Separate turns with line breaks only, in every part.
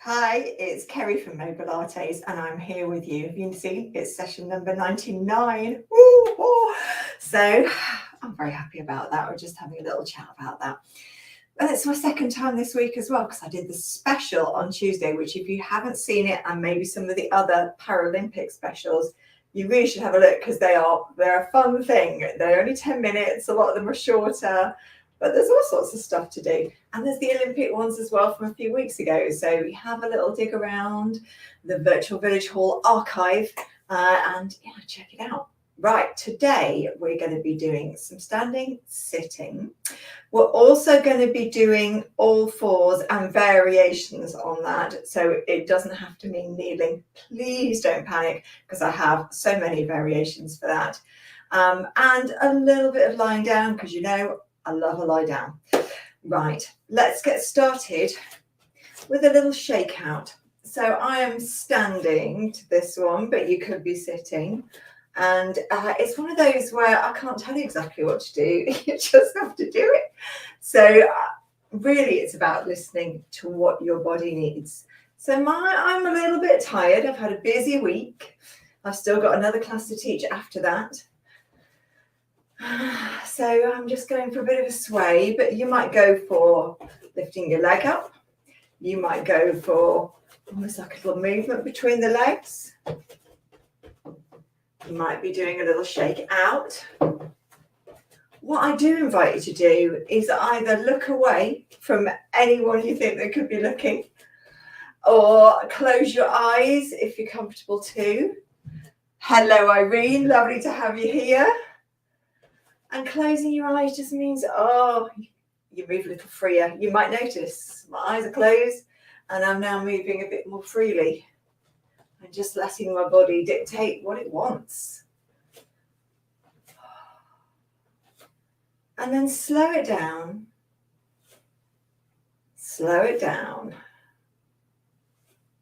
Hi, it's Kerry from Mobilates, and I'm here with you. Have you seen? It's session number 99. Woo-hoo. So I'm very happy about that. We're just having a little chat about that. And it's my second time this week as well, because I did the special on Tuesday, which if you haven't seen it, and maybe some of the other Paralympic specials, you really should have a look, because they're a fun thing. They're only 10 minutes. A lot of them are shorter. But there's all sorts of stuff to do. And there's the Olympic ones as well from a few weeks ago. So we have a little dig around the Virtual Village Hall archive and check it out. Right, today we're going to be doing some standing, sitting. We're also going to be doing all fours and variations on that. So it doesn't have to mean kneeling. Please don't panic, because I have so many variations for that. And a little bit of lying down, because I love a lie down. Right, let's get started with a little shakeout. So I am standing to this one, but you could be sitting. And it's one of those where I can't tell you exactly what to do. You just have to do it. So really it's about listening to what your body needs. So I'm a little bit tired. I've had a busy week. I've still got another class to teach after that. So I'm just going for a bit of a sway, but you might go for lifting your leg up. You might go for almost like a little movement between the legs. You might be doing a little shake out. What I do invite you to do is either look away from anyone you think that could be looking, or close your eyes if you're comfortable too. Hello, Irene, lovely to have you here. And closing your eyes just means, you move a little freer. You might notice my eyes are closed and I'm now moving a bit more freely and just letting my body dictate what it wants. And then slow it down. Slow it down.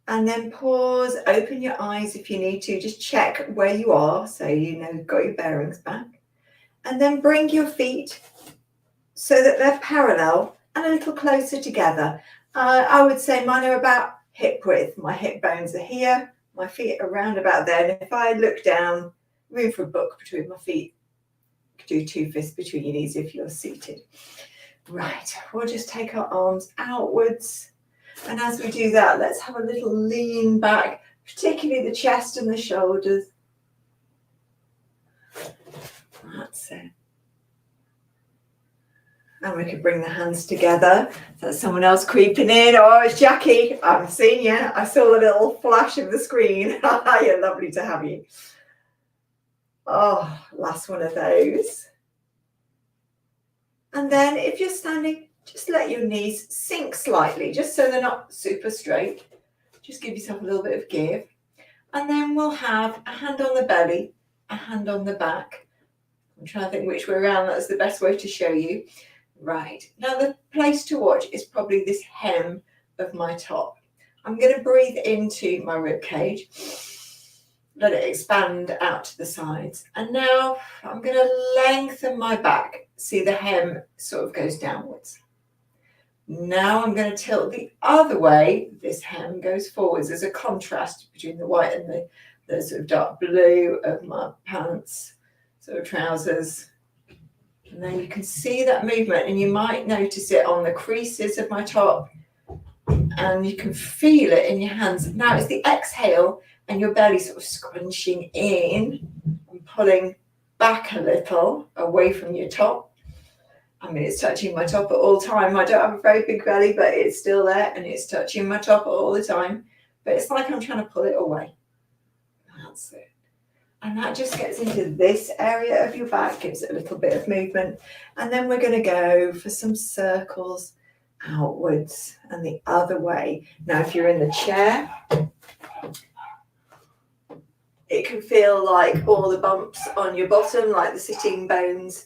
And then pause, open your eyes if you need to. Just check where you are so you've got your bearings back. And then bring your feet so that they're parallel and a little closer together. I would say mine are about hip width. My hip bones are here. My feet are around about there. And if I look down, room for a book between my feet. Do 2 fists between your knees if you're seated. Right, we'll just take our arms outwards. And as we do that, let's have a little lean back, particularly the chest and the shoulders. That's it. And we could bring the hands together. That's someone else creeping in. Oh, it's Jackie. I haven't seen you. I saw a little flash of the screen. You're lovely to have you. Oh, last one of those. And then if you're standing, just let your knees sink slightly, just so they're not super straight. Just give yourself a little bit of give. And then we'll have a hand on the belly, a hand on the back. I'm trying to think which way around that's the best way to show you. Right, now the place to watch is probably this hem of my top. I'm going to breathe into my rib cage, let it expand out to the sides. And now I'm going to lengthen my back. See, the hem sort of goes downwards. Now I'm going to tilt the other way. This hem goes forwards. There's a contrast between the white and the sort of dark blue of my pants. Sort of trousers, and then you can see that movement, and you might notice it on the creases of my top, and you can feel it in your hands. Now it's the exhale, and your belly sort of scrunching in and pulling back a little away from your top. I mean, it's touching my top at all time. I don't have a very big belly, but it's still there, and it's touching my top all the time. But it's like I'm trying to pull it away. That's it. And that just gets into this area of your back, gives it a little bit of movement. And then we're going to go for some circles outwards and the other way. Now, if you're in the chair, it can feel like all the bumps on your bottom, like the sitting bones,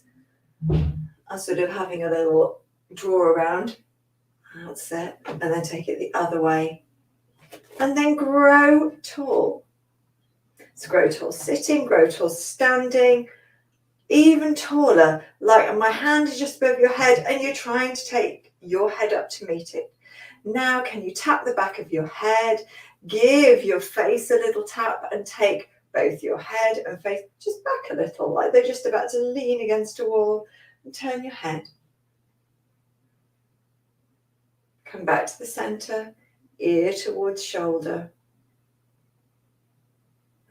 are sort of having a little draw around. That's it. And then take it the other way. And then grow tall. So grow tall sitting, grow tall standing, even taller, like my hand is just above your head and you're trying to take your head up to meet it. Now, can you tap the back of your head? Give your face a little tap and take both your head and face just back a little, like they're just about to lean against a wall, and turn your head. Come back to the center, ear towards shoulder.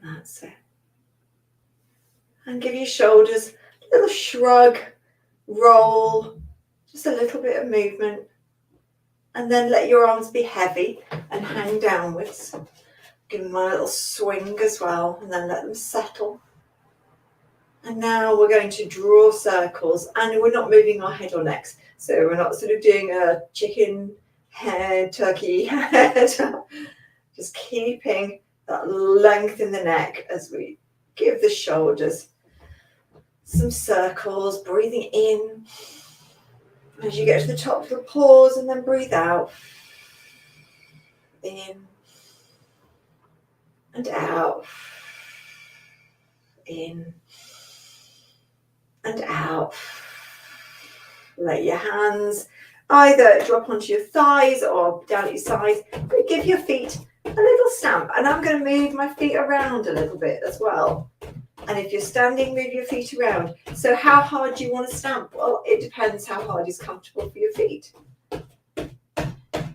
That's it. And give your shoulders a little shrug, roll, just a little bit of movement. And then let your arms be heavy and hang downwards. Give them a little swing as well, and then let them settle. And now we're going to draw circles, and we're not moving our head or necks. So we're not sort of doing a chicken head, turkey head. Just keeping that length in the neck as we give the shoulders some circles, breathing in. As you get to the top, you'll pause and then breathe out. In and out. In and out. Let your hands either drop onto your thighs or down at your sides. But give your feet a little stamp. And I'm going to move my feet around a little bit as well. And if you're standing, move your feet around. So how hard do you want to stamp? Well, it depends how hard is comfortable for your feet.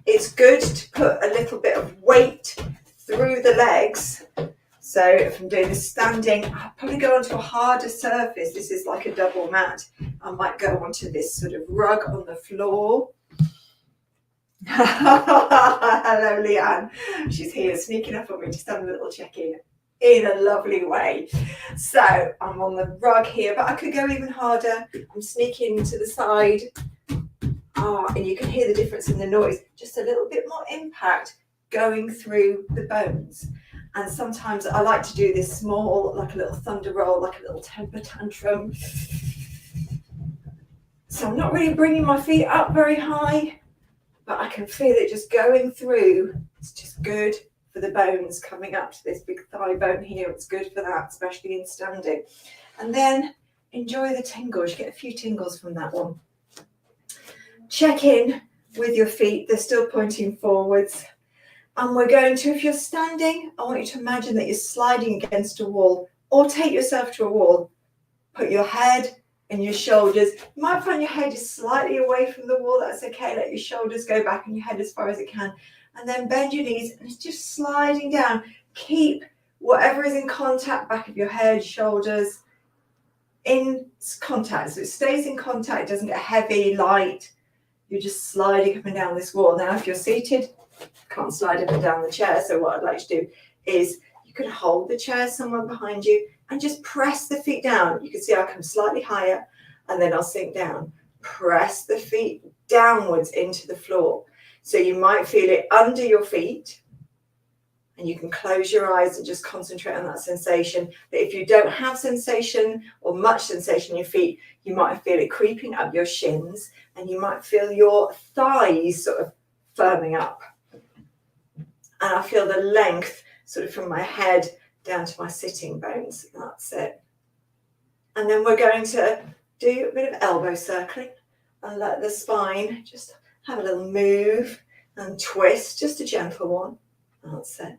It's good to put a little bit of weight through the legs. So if I'm doing this standing, I'll probably go onto a harder surface. This is like a double mat. I might go onto this sort of rug on the floor. Hello, Leanne. She's here sneaking up on me, just having a little check-in a lovely way. So I'm on the rug here, but I could go even harder. I'm sneaking to the side. And you can hear the difference in the noise. Just a little bit more impact going through the bones. And sometimes I like to do this small, like a little thunder roll, like a little temper tantrum. So I'm not really bringing my feet up very high, but I can feel it just going through. It's just good for the bones coming up to this big thigh bone here. It's good for that, especially in standing. And then enjoy the tingles. You get a few tingles from that one. Check in with your feet. They're still pointing forwards. And we're going to, if you're standing, I want you to imagine that you're sliding against a wall, or take yourself to a wall. Put your head and your shoulders. You might find your head is slightly away from the wall. That's okay. Let your shoulders go back and your head as far as it can. And then bend your knees and it's just sliding down. Keep whatever is in contact, back of your head, shoulders, in contact. So it stays in contact, it doesn't get heavy, light. You're just sliding up and down this wall. Now, if you're seated, can't slide up and down the chair. So what I'd like to do is you could hold the chair somewhere behind you and just press the feet down. You can see I come slightly higher and then I'll sink down. Press the feet downwards into the floor. So you might feel it under your feet and you can close your eyes and just concentrate on that sensation. But if you don't have sensation or much sensation in your feet, you might feel it creeping up your shins and you might feel your thighs sort of firming up. And I feel the length sort of from my head down to my sitting bones. That's it. And then we're going to do a bit of elbow circling and let the spine just have a little move and twist, just a gentle one. That's it.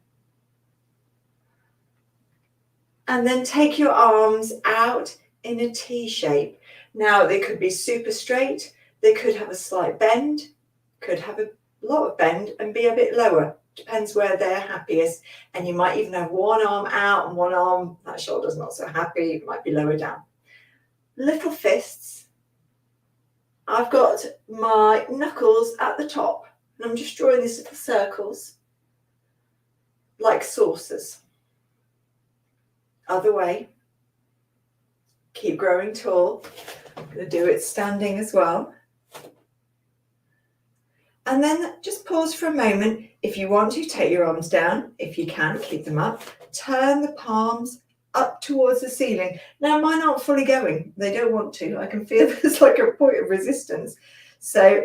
And then take your arms out in a T shape. Now, they could be super straight. They could have a slight bend, could have a lot of bend and be a bit lower. Depends where they're happiest. And you might even have one arm out and one arm, that shoulder's not so happy, it might be lower down. Little fists. I've got my knuckles at the top and I'm just drawing these little circles like saucers. Other way. Keep growing tall. I'm going to do it standing as well. And then just pause for a moment. If you want to, take your arms down. If you can, keep them up. Turn the palms up towards the ceiling. Now, mine aren't fully going. They don't want to. I can feel there's like a point of resistance. So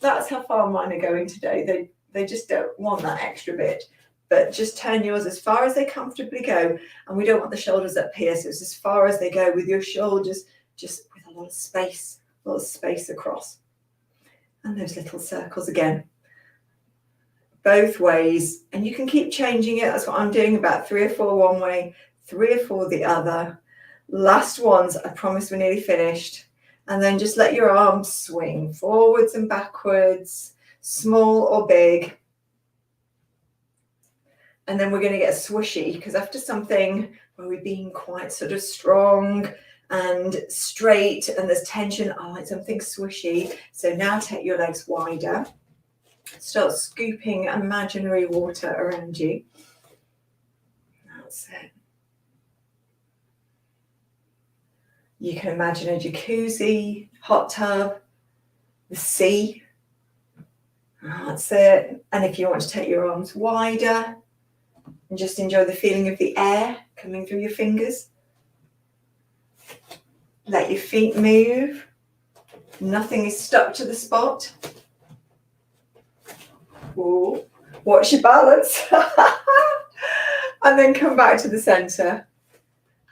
that's how far mine are going today. They just don't want that extra bit. But just turn yours as far as they comfortably go. And we don't want the shoulders up here. So it's as far as they go with your shoulders, just with a lot of space across. And those little circles again. both ways, and you can keep changing it. That's what I'm doing, about 3 or 4 one way, 3 or 4 the other. Last ones, I promise we're nearly finished. And then just let your arms swing forwards and backwards, small or big. And then we're going to get swishy, because after something where we've been quite sort of strong and straight and there's tension, I like something swishy. So now take your legs wider. Start scooping imaginary water around you. That's it. You can imagine a jacuzzi, hot tub, the sea. That's it. And if you want to take your arms wider and just enjoy the feeling of the air coming through your fingers. Let your feet move. Nothing is stuck to the spot. Ooh, watch your balance. And then come back to the center.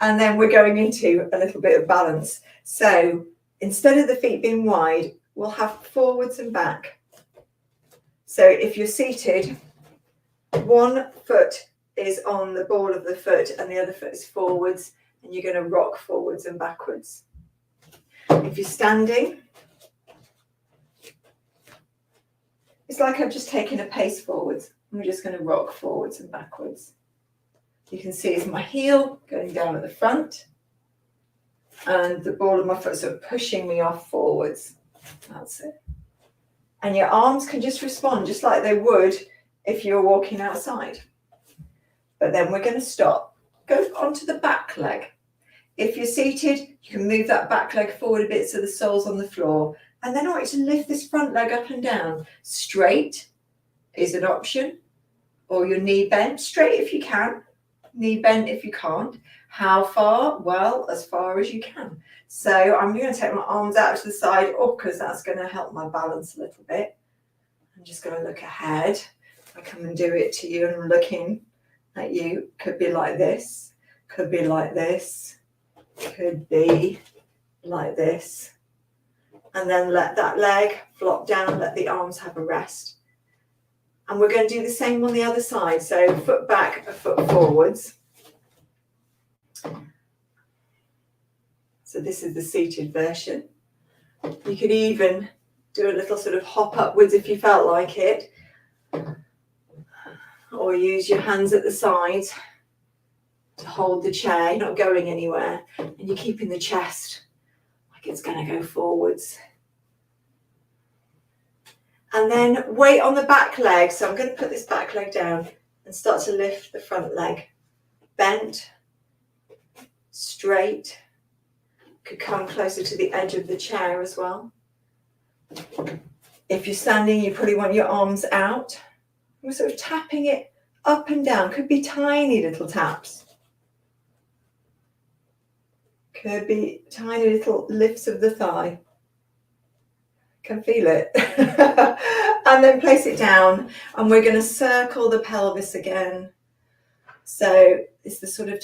And then we're going into a little bit of balance. So instead of the feet being wide, we'll have forwards and back. So if you're seated, one foot is on the ball of the foot and the other foot is forwards, and you're going to rock forwards and backwards. If you're standing, it's like I've just taken a pace forwards. I'm just going to rock forwards and backwards. You can see it's my heel going down at the front and the ball of my foot sort of pushing me off forwards. That's it. And your arms can just respond just like they would if you were walking outside. But then we're going to stop. Go onto the back leg. If you're seated, you can move that back leg forward a bit so the sole's on the floor. And then I want you to lift this front leg up and down. Straight is an option, or your knee bent. Straight if you can, knee bent if you can't. How far? Well, as far as you can. So I'm going to take my arms out to the side, because that's going to help my balance a little bit. I'm just going to look ahead. I come and do it to you, and I'm looking at you. Could be like this, could be like this, could be like this. And then let that leg flop down, let the arms have a rest. And we're going to do the same on the other side. So foot back, a foot forwards. So this is the seated version. You could even do a little sort of hop upwards if you felt like it. Or use your hands at the sides to hold the chair. You're not going anywhere. And you're keeping the chest like it's going to go forwards. And then weight on the back leg. So I'm going to put this back leg down and start to lift the front leg. Bent, straight. Could come closer to the edge of the chair as well. If you're standing, you probably want your arms out. We're sort of tapping it up and down. Could be tiny little taps. Could be tiny little lifts of the thigh. Can feel it. And then place it down, and we're going to circle the pelvis again. So it's the sort of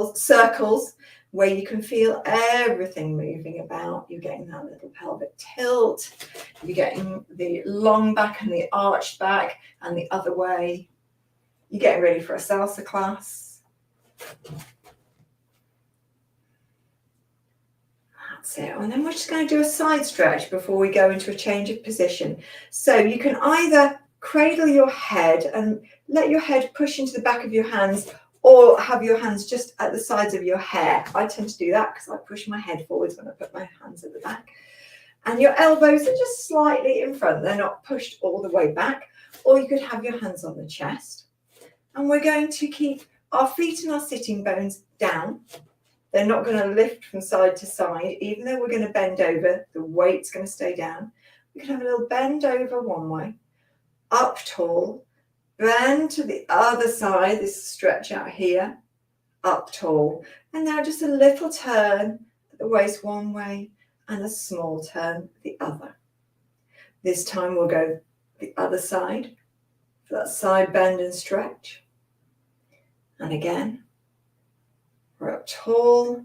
circles where you can feel everything moving about. You're getting that little pelvic tilt. You're getting the long back and the arched back, and the other way. You're getting ready for a salsa class. That's it. And then we're just going to do a side stretch before we go into a change of position. So you can either cradle your head and let your head push into the back of your hands, or have your hands just at the sides of your hair. I tend to do that because I push my head forwards when I put my hands at the back. And your elbows are just slightly in front. They're not pushed all the way back. Or you could have your hands on the chest. And we're going to keep our feet and our sitting bones down. They're not going to lift from side to side. Even though we're going to bend over, the weight's going to stay down. We can have a little bend over one way, up tall, bend to the other side, this stretch out here, up tall. And now just a little turn at the waist one way and a small turn the other. This time we'll go the other side for that side bend and stretch. And again, we're up tall,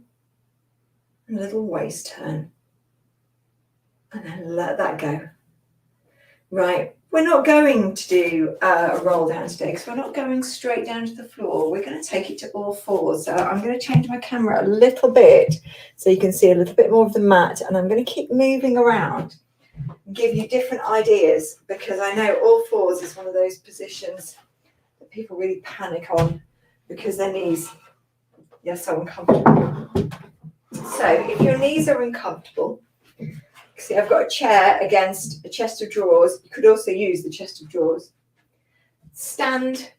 and a little waist turn. And then let that go. Right, We're not going to do a roll down today because we're not going straight down to the floor. We're going to take it to all fours. So I'm going to change my camera a little bit so you can see a little bit more of the mat, and I'm going to keep moving around and give you different ideas, because I know all fours is one of those positions that people really panic on because their knees are so uncomfortable. So if your knees are uncomfortable, see, I've got a chair against a chest of drawers. You could also use the chest of drawers. Stand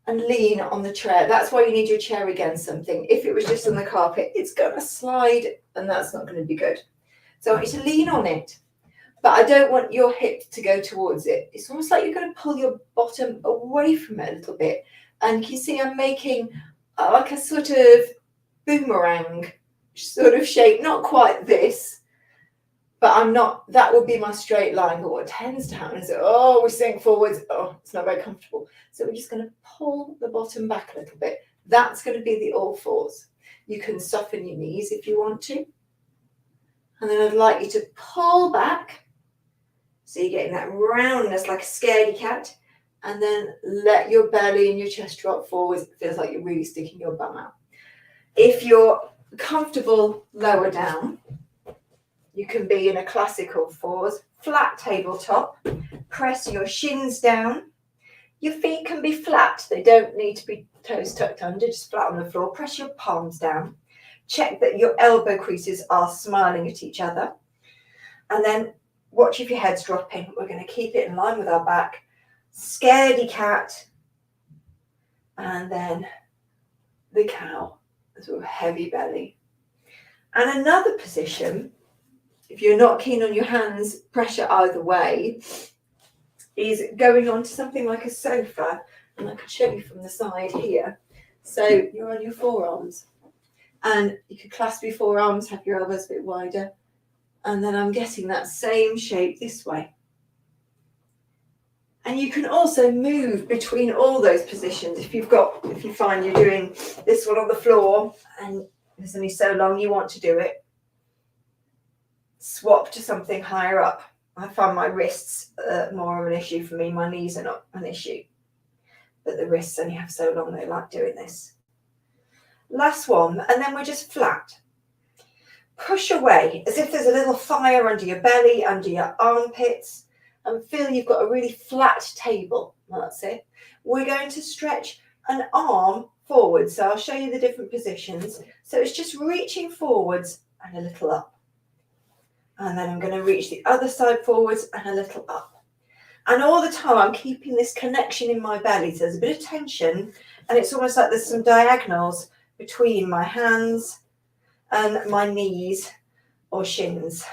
and lean on the chair. That's why you need your chair against something. If it was just on the carpet, it's going to slide and that's not going to be good. So I want you to lean on it, but I don't want your hip to go towards it. It's almost like you're going to pull your bottom away from it a little bit. And you see I'm making like a sort of boomerang sort of shape, not quite this, but I'm not, that would be my straight line. But what tends to happen is, we sink forwards. Oh, it's not very comfortable. So we're just going to pull the bottom back a little bit. That's going to be the all fours. You can soften your knees if you want to. And then I'd like you to pull back. So you're getting that roundness like a scaredy cat. And then let your belly and your chest drop forwards. It feels like you're really sticking your bum out. If you're comfortable lower down, you can be in a classical fours, flat tabletop, press your shins down. Your feet can be flat. They don't need to be toes tucked under, just flat on the floor. Press your palms down. Check that your elbow creases are smiling at each other. And then watch if your head's dropping. We're going to keep it in line with our back. Scaredy cat. And then the cow, sort of heavy belly. And another position, if you're not keen on your hands, pressure either way, is going on to something like a sofa. And I can show you from the side here. So you're on your forearms. And you can clasp your forearms, have your elbows a bit wider. And then I'm getting that same shape this way. And you can also move between all those positions. If you find you're doing this one on the floor and there's only so long you want to do it, swap to something higher up. I find my wrists more of an issue for me. My knees are not an issue, but the wrists only have so long they like doing this. Last one, and then we're just flat. Push away as if there's a little fire under your belly, under your armpits, and feel you've got a really flat table. That's it. We're going to stretch an arm forward. So I'll show you the different positions. So it's just reaching forwards and a little up. And then I'm going to reach the other side forwards and a little up. And all the time I'm keeping this connection in my belly. So there's a bit of tension, and it's almost like there's some diagonals between my hands and my knees or shins.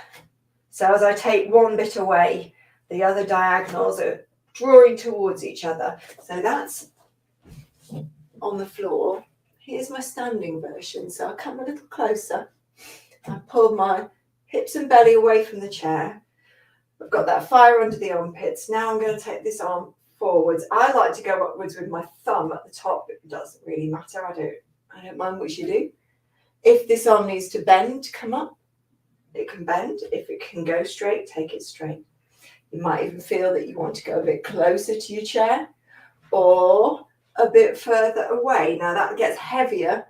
So as I take one bit away, the other diagonals are drawing towards each other. So that's on the floor. Here's my standing version. So I'll come a little closer. I pull my hips and belly away from the chair. I've got that fire under the armpits. Now I'm going to take this arm forwards. I like to go upwards with my thumb at the top. It doesn't really matter. I don't mind which you do. If this arm needs to bend to come up, it can bend. If it can go straight, take it straight. You might even feel that you want to go a bit closer to your chair or a bit further away. Now that gets heavier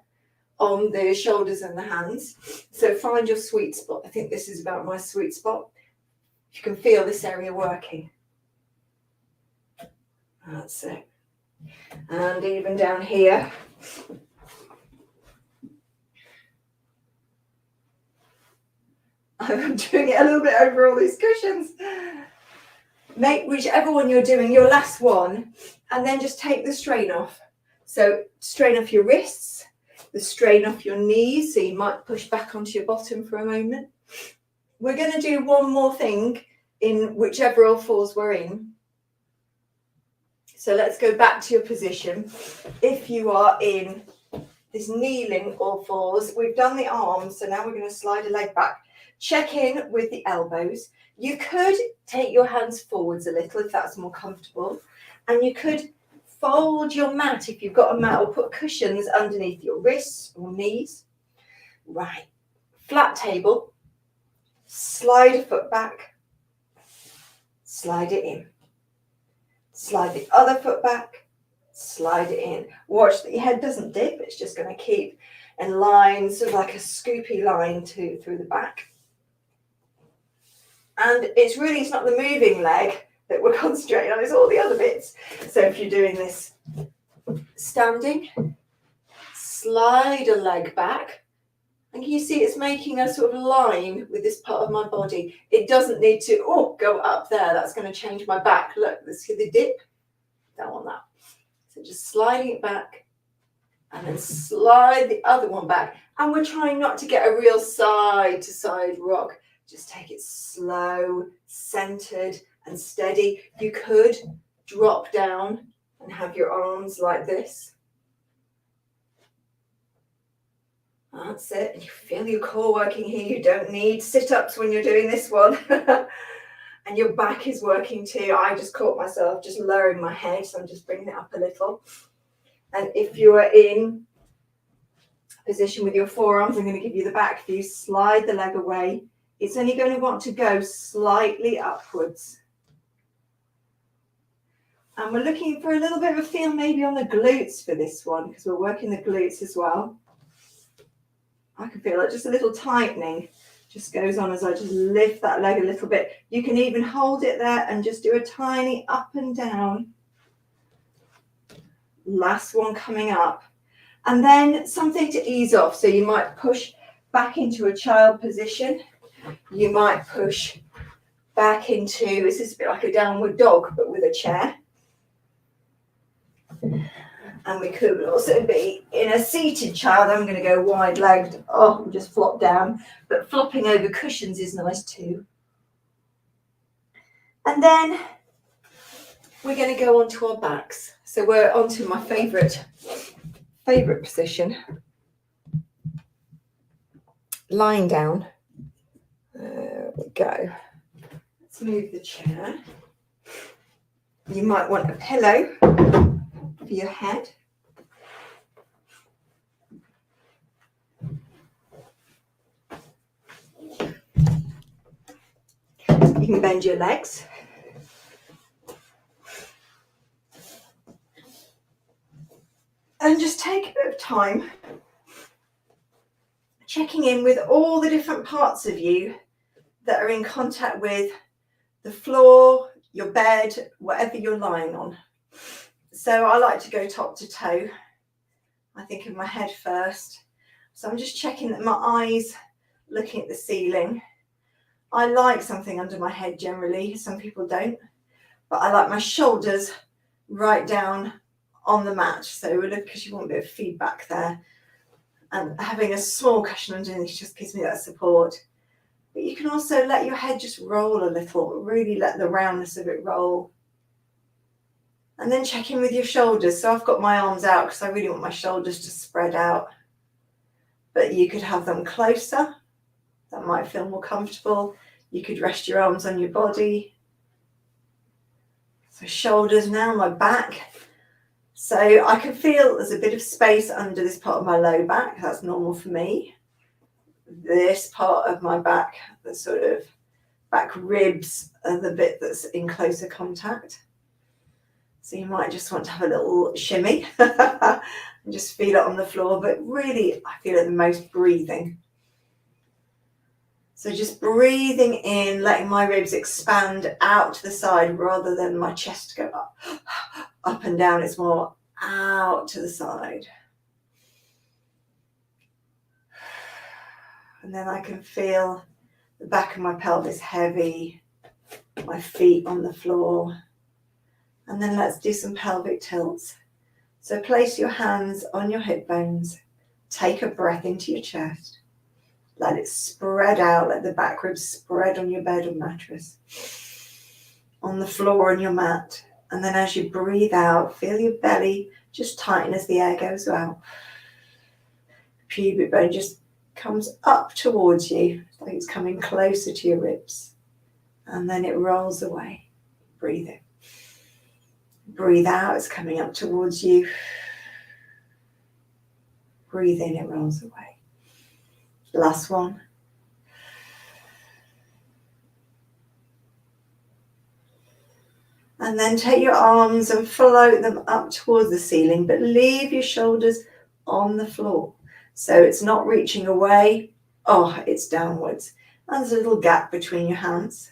on the shoulders and the hands. So find your sweet spot. I think this is about my sweet spot. You can feel this area working. That's it. And even down here. I'm doing it a little bit over all these cushions. Make whichever one you're doing your last one, and then just take the strain off. So strain off your wrists, the strain off your knees, so you might push back onto your bottom for a moment. We're going to do one more thing in whichever all fours we're in. So let's go back to your position. If you are in this kneeling all fours, we've done the arms, so now we're going to slide a leg back. Check in with the elbows. You could take your hands forwards a little if that's more comfortable, and you could fold your mat if you've got a mat, or put cushions underneath your wrists or knees. Right, flat table, slide a foot back, slide it in. Slide the other foot back, slide it in. Watch that your head doesn't dip, it's just going to keep in line, sort of like a scoopy line through the back. And it's not the moving leg that we're concentrating on, it's all the other bits. So if you're doing this standing, slide a leg back, and you see it's making a sort of line with this part of my body. It doesn't need to go up there, that's going to change my back. Look, see the dip? Don't want that. So just sliding it back, and then slide the other one back. And we're trying not to get a real side to side rock. Just take it slow, centered and steady. You could drop down and have your arms like this. That's it. And you feel your core working here. You don't need sit-ups when you're doing this one. And your back is working too. I just caught myself just lowering my head, so I'm just bringing it up a little. And if you are in position with your forearms, I'm going to give you the back view. Slide the leg away. It's only going to want to go slightly upwards. And we're looking for a little bit of a feel maybe on the glutes for this one, because we're working the glutes as well. I can feel like just a little tightening just goes on as I just lift that leg a little bit. You can even hold it there and just do a tiny up and down. Last one coming up. And then something to ease off. So you might push back into a child position. You might push back into, this is a bit like a downward dog, but with a chair. And we could also be in a seated child. I'm going to go wide-legged. And just flop down. But flopping over cushions is nice too. And then we're going to go onto our backs. So we're onto my favourite position. Lying down. There we go. Let's move the chair. You might want a pillow for your head. You can bend your legs. And just take a bit of time checking in with all the different parts of you that are in contact with the floor, your bed, whatever you're lying on. So I like to go top to toe. I think of my head first. So I'm just checking that my eyes looking at the ceiling. I like something under my head generally. Some people don't. But I like my shoulders right down on the mat. So we look, because you want a bit of feedback there. And having a small cushion underneath just gives me that support. But you can also let your head just roll a little, really let the roundness of it roll. And then check in with your shoulders. So I've got my arms out because I really want my shoulders to spread out. But you could have them closer. That might feel more comfortable. You could rest your arms on your body. So shoulders now, my back. So I can feel there's a bit of space under this part of my low back. That's normal for me. This part of my back, the sort of back ribs, are the bit that's in closer contact. So you might just want to have a little shimmy and just feel it on the floor. But really, I feel it the most breathing. So just breathing in, letting my ribs expand out to the side rather than my chest go up and down. It's more out to the side. And then I can feel the back of my pelvis heavy, my feet on the floor. And then let's do some pelvic tilts. So place your hands on your hip bones. Take a breath into your chest. Let it spread out, let the back ribs spread on your bed or mattress, on the floor on your mat. And then as you breathe out, feel your belly just tighten as the air goes out. Pubic bone just comes up towards you, like it's coming closer to your ribs. And then it rolls away. Breathe in. Breathe out, it's coming up towards you. Breathe in, it rolls away. Last one. And then take your arms and float them up towards the ceiling, but leave your shoulders on the floor. So it's not reaching away. Oh, it's downwards. And there's a little gap between your hands.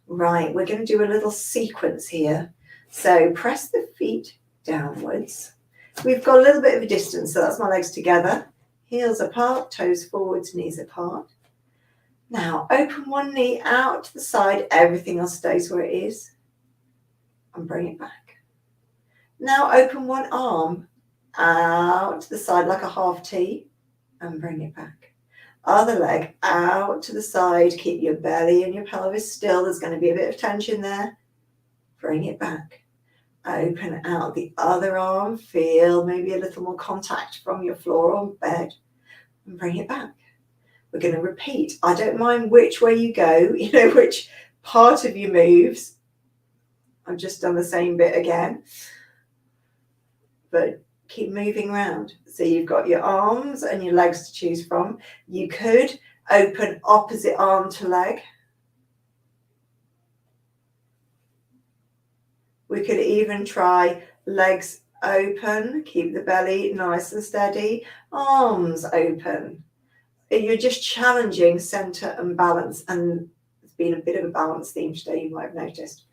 Right, we're going to do a little sequence here. So press the feet downwards. We've got a little bit of a distance, so that's my legs together. Heels apart, toes forwards, knees apart. Now open one knee out to the side, everything else stays where it is. And bring it back. Now open one arm out to the side like a half T and bring it back. Other leg out to the side, keep your belly and your pelvis still. There's going to be a bit of tension there. Bring it back. Open out the other arm, feel maybe a little more contact from your floor or bed and bring it back. We're going to repeat. I don't mind which way you go, which part of you moves. I've just done the same bit again, but keep moving around. So you've got your arms and your legs to choose from. You could open opposite arm to leg. We could even try legs open, keep the belly nice and steady, arms open. You're just challenging center and balance, and it's been a bit of a balance theme today, you might have noticed.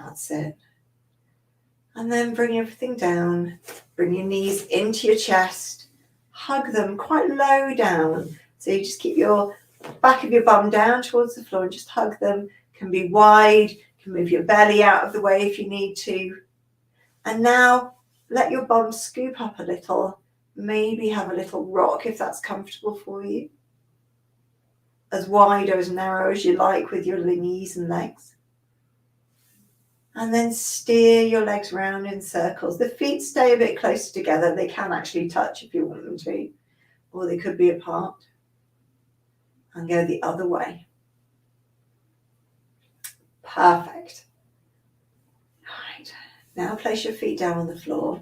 That's it. And then bring everything down. Bring your knees into your chest. Hug them quite low down. So you just keep your back of your bum down towards the floor and just hug them. Can be wide. Can move your belly out of the way if you need to. And now let your bum scoop up a little. Maybe have a little rock if that's comfortable for you. As wide or as narrow as you like with your knees and legs. And then steer your legs round in circles. The feet stay a bit closer together. They can actually touch if you want them to, or they could be apart. And go the other way. Perfect. Right. Now place your feet down on the floor.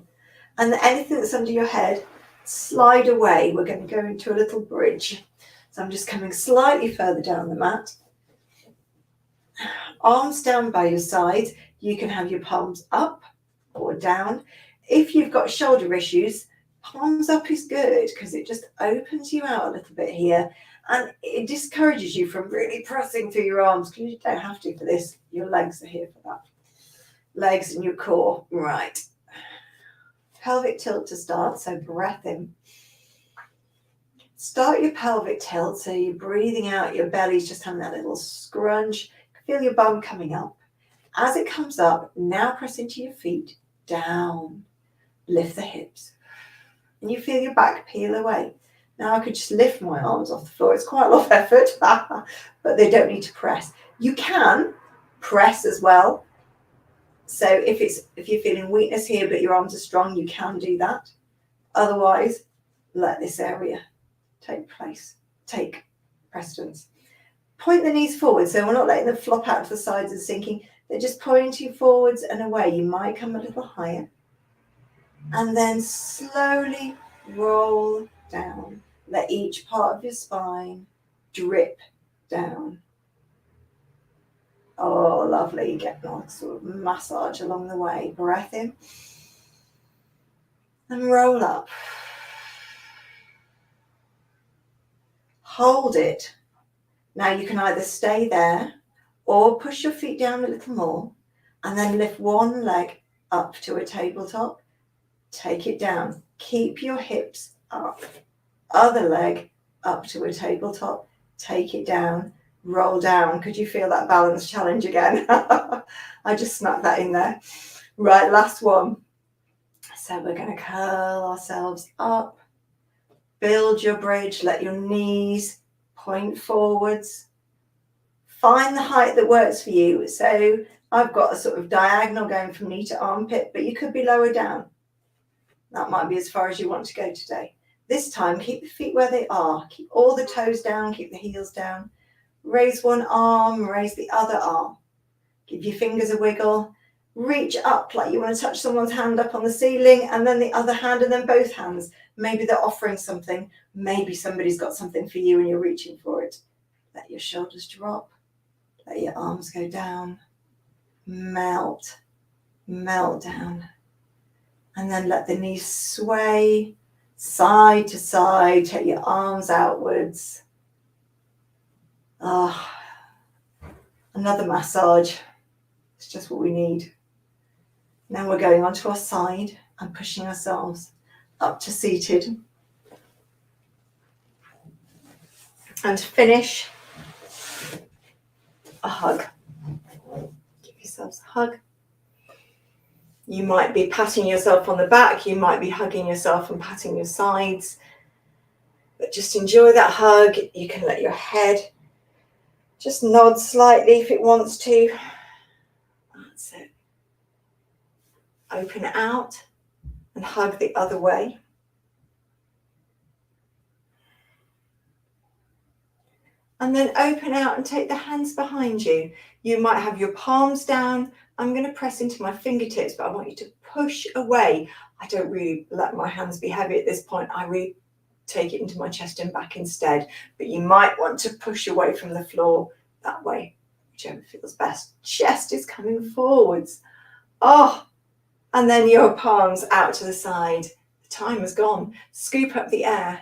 And anything that's under your head, slide away. We're going to go into a little bridge. So I'm just coming slightly further down the mat. Arms down by your sides. You can have your palms up or down. If you've got shoulder issues, palms up is good because it just opens you out a little bit here and it discourages you from really pressing through your arms because you don't have to for this. Your legs are here for that. Legs and your core. Right. Pelvic tilt to start, so breath in. Start your pelvic tilt, so you're breathing out, your belly's just having that little scrunch. Feel your bum coming up. As it comes up, now press into your feet, down, lift the hips. And you feel your back peel away. Now I could just lift my arms off the floor. It's quite a lot of effort, but they don't need to press. You can press as well. So if you're feeling weakness here, but your arms are strong, you can do that. Otherwise, let this area take precedence. Point the knees forward, so we're not letting them flop out to the sides and sinking. They're just pointing forwards and away. You might come a little higher. And then slowly roll down. Let each part of your spine drip down. Oh, lovely. You get a sort of massage along the way. Breath in. And roll up. Hold it. Now you can either stay there or push your feet down a little more and then lift one leg up to a tabletop. Take it down. Keep your hips up. Other leg up to a tabletop. Take it down. Roll down. Could you feel that balance challenge again? I just snuck that in there. Right, last one. So we're going to curl ourselves up. Build your bridge. Let your knees point forwards. Find the height that works for you. So I've got a sort of diagonal going from knee to armpit, but you could be lower down. That might be as far as you want to go today. This time, keep the feet where they are. Keep all the toes down, keep the heels down. Raise one arm, raise the other arm. Give your fingers a wiggle. Reach up like you want to touch someone's hand up on the ceiling, and then the other hand, and then both hands. Maybe they're offering something. Maybe somebody's got something for you and you're reaching for it. Let your shoulders drop. Let your arms go down. melt down. And then let the knees sway side to side. Take your arms outwards. Another massage. It's just what we need. Now we're going onto our side and pushing ourselves up to seated. And finish, a hug. Give yourselves a hug. You might be patting yourself on the back, you might be hugging yourself and patting your sides, but just enjoy that hug. You can let your head just nod slightly if it wants to. That's it. Open it out and hug the other way. And then open out and take the hands behind you. You might have your palms down. I'm going to press into my fingertips, but I want you to push away. I don't really let my hands be heavy at this point. I really take it into my chest and back instead. But you might want to push away from the floor that way, whichever feels best. Chest is coming forwards. And then your palms out to the side. The time has gone. Scoop up the air.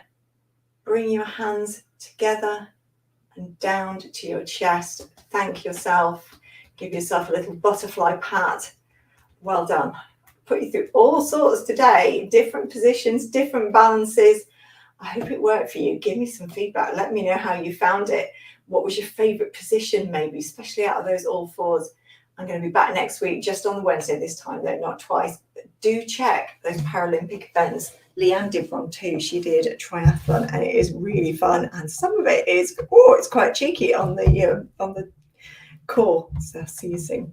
Bring your hands together and down to your chest. Thank yourself. Give yourself a little butterfly pat. Well done. Put you through all sorts today, different positions, different balances. I hope it worked for you. Give me some feedback. Let me know how you found it. What was your favourite position, maybe, especially out of those all fours. I'm going to be back next week, just on the Wednesday this time, though, not twice. But do check those Paralympic events. Leanne did one too. She did a triathlon, and it is really fun. And some of it is, it's quite cheeky on the core. So I'll see you soon.